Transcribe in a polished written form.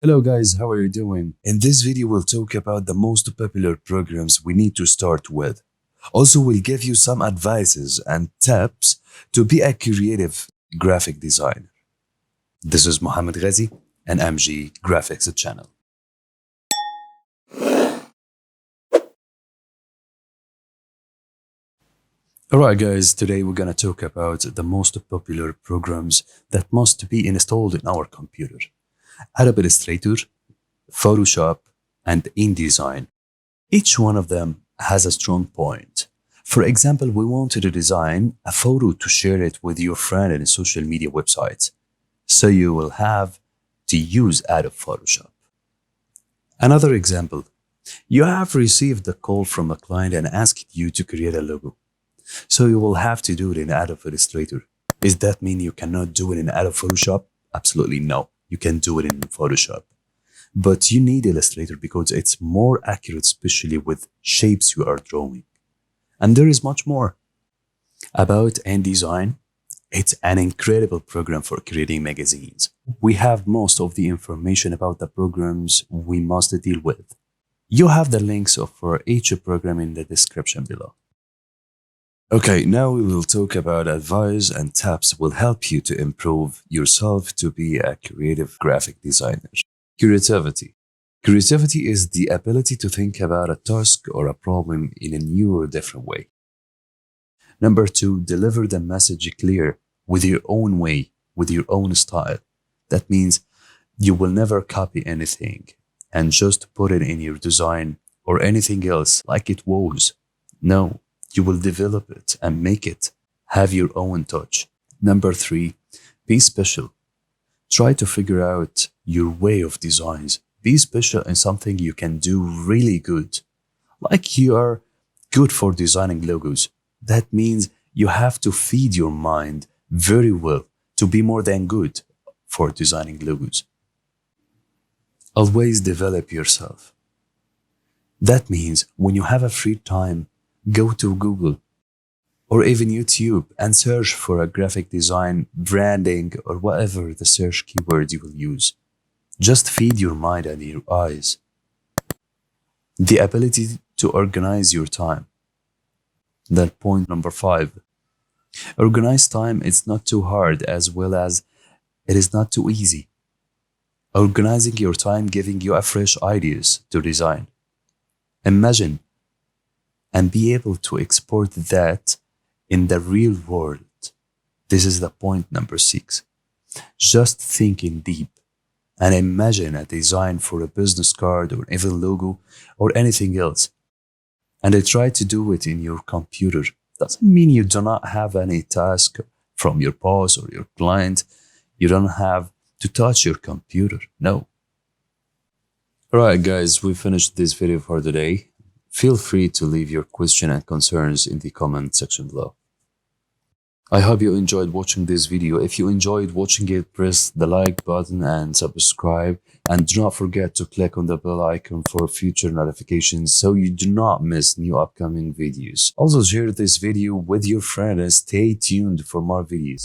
Hello guys, how are you doing? In this video, we'll talk about the most popular programs we need to start with. Also, we'll give you some advices and tips to be a creative graphic designer. This is Mohammed Ghazi and MG Graphics channel. Alright guys, today we're gonna talk about the most popular programs that must be installed in our computer. Adobe Illustrator, Photoshop, and InDesign. Each one of them has a strong point. For example, we wanted to design a photo to share it with your friend in a social media website. So you will have to use Adobe Photoshop. Another example, you have received a call from a client and asked you to create a logo. So you will have to do it in Adobe Illustrator. Does that mean you cannot do it in Adobe Photoshop? Absolutely no. You can do it in Photoshop. But you need Illustrator because it's more accurate, especially with shapes you are drawing. And there is much more. About InDesign, it's an incredible program for creating magazines. We have most of the information about the programs we must deal with. You have the links for each program in the description below. Okay, now we will talk about advice and tips will help you to improve yourself to be a creative graphic designer. Creativity. Creativity is the ability to think about a task or a problem in a new or different way. Number two, deliver the message clear with your own way, with your own style. That means you will never copy anything and just put it in your design or anything else like it was. No, you will develop it and make it have your own touch. Number three, be special. Try to figure out your way of designs. Be special in something you can do really good. Like you are good for designing logos. That means you have to feed your mind very well to be more than good for designing logos. Always develop yourself. That means when you have a free time, go to Google or even YouTube and search for a graphic design, branding, or whatever the search keyword you will use. Just feed your mind and your eyes. The ability to organize your time. Then point number five. Organize time is not too hard as well as it is not too easy. Organizing your time giving you a fresh ideas to design. Imagine and be able to export that in the real world. This is the point number six. Just thinking deep and imagine a design for a business card or even logo or anything else. And I try to do it in your computer. Doesn't mean you do not have any task from your boss or your client. You don't have to touch your computer. No. Alright guys, we finished this video for today. Feel free to leave your question and concerns in the comment section below. I hope you enjoyed watching this video. If you enjoyed watching it, press the like button and subscribe. And do not forget to click on the bell icon for future notifications so you do not miss new upcoming videos. Also share this video with your friends and stay tuned for more videos.